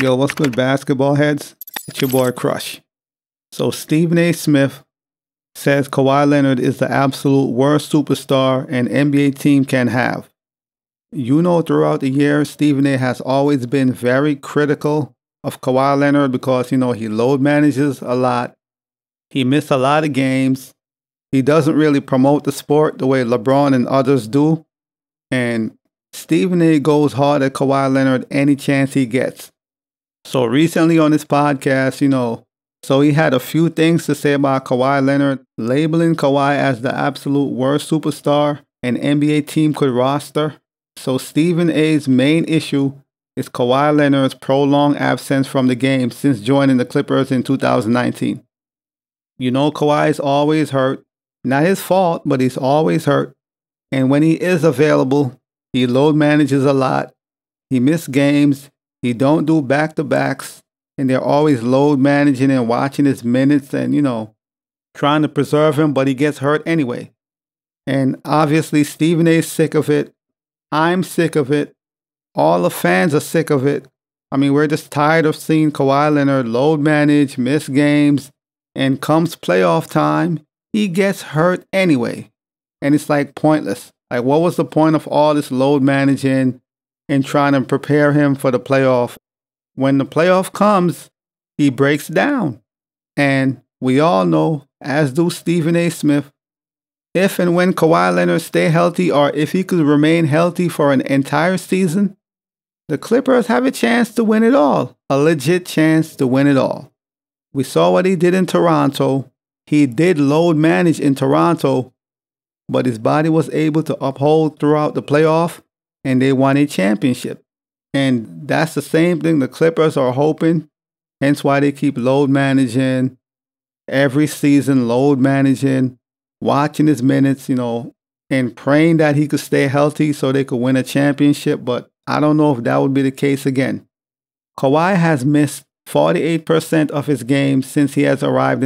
Yo, what's good, basketball heads? It's your boy Crush. So Stephen A. Smith says Kawhi Leonard is the absolute worst superstar an NBA team can have. You know, throughout the years, Stephen A. has always been very critical of Kawhi Leonard because, he load manages a lot. He missed a lot of games. He doesn't really promote the sport the way LeBron and others do. And Stephen A. goes hard at Kawhi Leonard any chance he gets. So recently on this podcast, so he had a few things to say about Kawhi Leonard, labeling Kawhi as the absolute worst superstar an NBA team could roster. So Stephen A.'s main issue is Kawhi Leonard's prolonged absence from the game since joining the Clippers in 2019. Kawhi is always hurt. Not his fault, but he's always hurt. And when he is available, he load manages a lot. He missed games. He don't do back-to-backs. And they're always load managing and watching his minutes and, trying to preserve him, but he gets hurt anyway. And obviously, Stephen A.'s sick of it. I'm sick of it. All the fans are sick of it. I mean, we're just tired of seeing Kawhi Leonard load manage, miss games, and comes playoff time, he gets hurt anyway. And it's like pointless. Like, what was the point of all this load managing and trying to prepare him for the playoff? When the playoff comes, he breaks down. And we all know, as do Stephen A. Smith, if and when Kawhi Leonard stay healthy, or if he could remain healthy for an entire season, the Clippers have a chance to win it all. A legit chance to win it all. We saw what he did in Toronto. He did load manage in Toronto, but his body was able to uphold throughout the playoff, and they won a championship. And that's the same thing the Clippers are hoping, hence why they keep load managing every season, load managing, watching his minutes, and praying that he could stay healthy so they could win a championship. But I don't know if that would be the case again. Kawhi has missed 48% of his games since he have arrived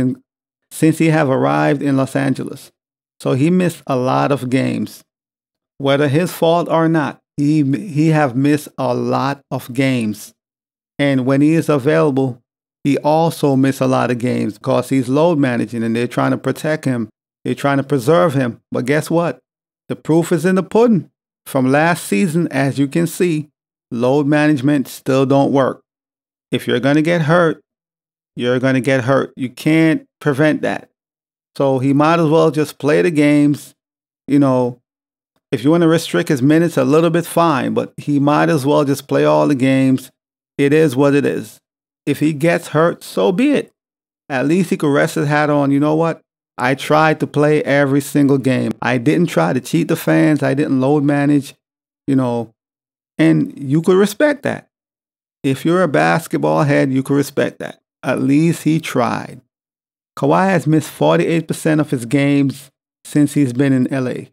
in Los Angeles. So he missed a lot of games. Whether his fault or not, he have missed a lot of games. And when he is available, he also miss a lot of games because he's load managing and they're trying to protect him. They're trying to preserve him. But guess what? The proof is in the pudding. From last season, as you can see, load management still don't work. If you're going to get hurt, you're going to get hurt. You can't prevent that. So he might as well just play the games. If you want to restrict his minutes a little bit, fine. But he might as well just play all the games. It is what it is. If he gets hurt, so be it. At least he could rest his hat on. You know what? I tried to play every single game. I didn't try to cheat the fans. I didn't load manage, and you could respect that. If you're a basketball head, you could respect that. At least he tried. Kawhi has missed 48% of his games since he's been in LA.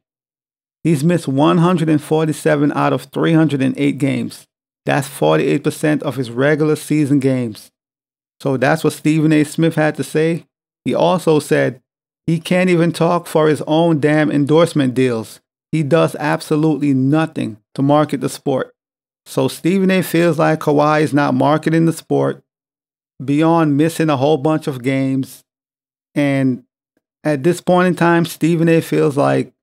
He's missed 147 out of 308 games. That's 48% of his regular season games. So that's what Stephen A. Smith had to say. He also said he can't even talk for his own damn endorsement deals. He does absolutely nothing to market the sport. So Stephen A. feels like Kawhi is not marketing the sport beyond missing a whole bunch of games. And at this point in time, Stephen A. feels like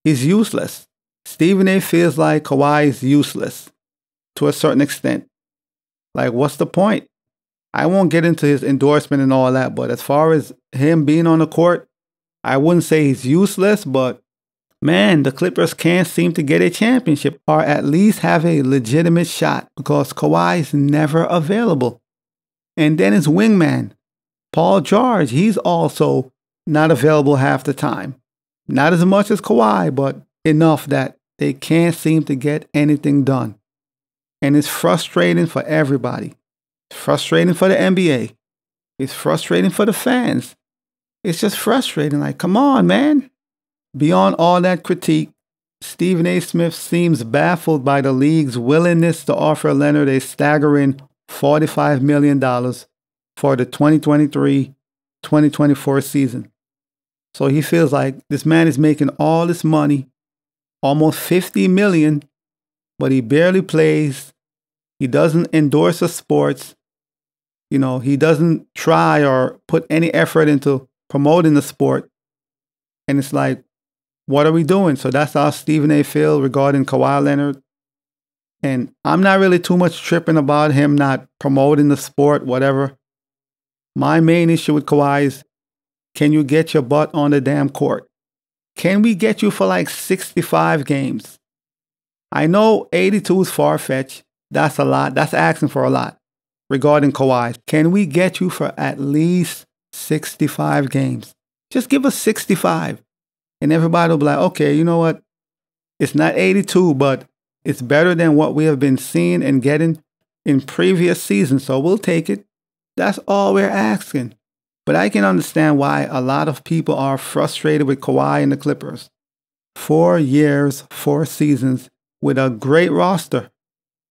he's useless. Stephen A. feels like Kawhi is useless to a certain extent. Like, what's the point? I won't get into his endorsement and all that, but as far as him being on the court, I wouldn't say he's useless, but man, the Clippers can't seem to get a championship or at least have a legitimate shot because Kawhi is never available. And then his wingman, Paul George, he's also not available half the time. Not as much as Kawhi, but enough that they can't seem to get anything done. And it's frustrating for everybody. It's frustrating for the NBA. It's frustrating for the fans. It's just frustrating. Like, come on, man. Beyond all that critique, Stephen A. Smith seems baffled by the league's willingness to offer Leonard a staggering $45 million for the 2023-2024 season. So he feels like this man is making all this money, almost $50 million, but he barely plays. He doesn't endorse the sports. He doesn't try or put any effort into promoting the sport. And it's like, what are we doing? So that's how Stephen A. feel regarding Kawhi Leonard. And I'm not really too much tripping about him not promoting the sport, whatever. My main issue with Kawhi is, can you get your butt on the damn court? Can we get you for like 65 games? I know 82 is far-fetched. That's a lot. That's asking for a lot regarding Kawhi. Can we get you for at least 65 games? Just give us 65. And everybody will be like, okay, you know what? It's not 82, but it's better than what we have been seeing and getting in previous seasons. So we'll take it. That's all we're asking. But I can understand why a lot of people are frustrated with Kawhi and the Clippers. 4 years, 4 seasons with a great roster.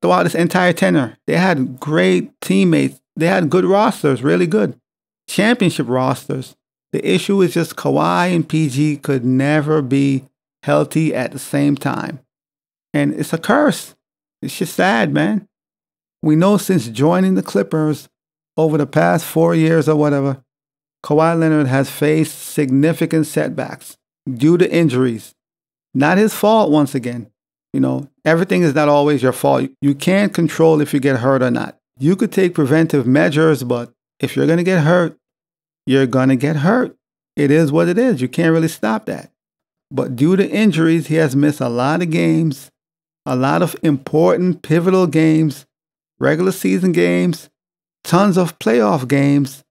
Throughout this entire tenure, they had great teammates. They had good rosters, really good. Championship rosters. The issue is just Kawhi and PG could never be healthy at the same time. And it's a curse. It's just sad, man. We know since joining the Clippers over the past 4 years or whatever, Kawhi Leonard has faced significant setbacks due to injuries. Not his fault once again. Everything is not always your fault. You can't control if you get hurt or not. You could take preventive measures, but if you're going to get hurt, you're going to get hurt. It is what it is. You can't really stop that. But due to injuries, he has missed a lot of games, a lot of important, pivotal games, regular season games, tons of playoff games.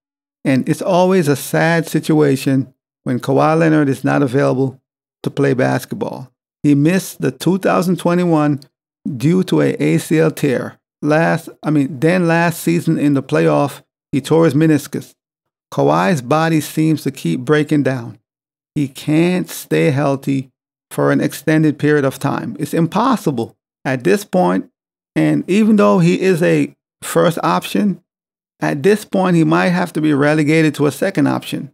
And it's always a sad situation when Kawhi Leonard is not available to play basketball. He missed the 2021 due to a ACL tear. Last season in the playoff, he tore his meniscus. Kawhi's body seems to keep breaking down. He can't stay healthy for an extended period of time. It's impossible at this point. And even though he is a first option, at this point, he might have to be relegated to a second option.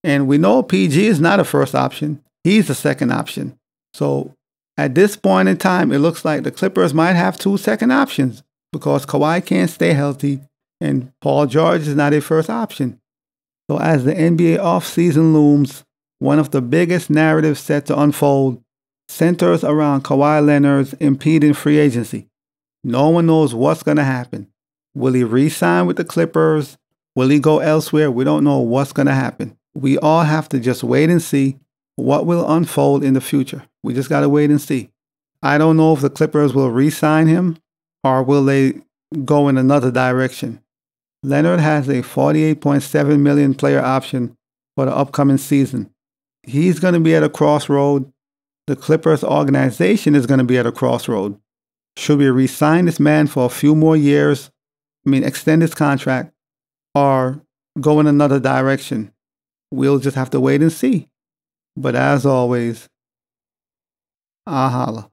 And we know PG is not a first option. He's a second option. So at this point in time, it looks like the Clippers might have 2 second options because Kawhi can't stay healthy and Paul George is not a first option. So as the NBA offseason looms, one of the biggest narratives set to unfold centers around Kawhi Leonard's impending free agency. No one knows what's going to happen. Will he re-sign with the Clippers? Will he go elsewhere? We don't know what's going to happen. We all have to just wait and see what will unfold in the future. We just got to wait and see. I don't know if the Clippers will re-sign him or will they go in another direction. Leonard has a $48.7 million player option for the upcoming season. He's going to be at a crossroad. The Clippers organization is going to be at a crossroad. Should we re-sign this man for a few more years? Extend his contract or go in another direction? We'll just have to wait and see. But as always, I holla.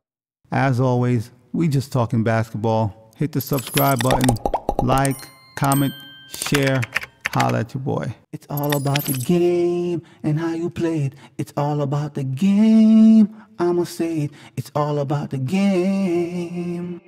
As always, we just talking basketball. Hit the subscribe button, like, comment, share, holla at your boy. It's all about the game and how you play it. It's all about the game. I'ma say it. It's all about the game.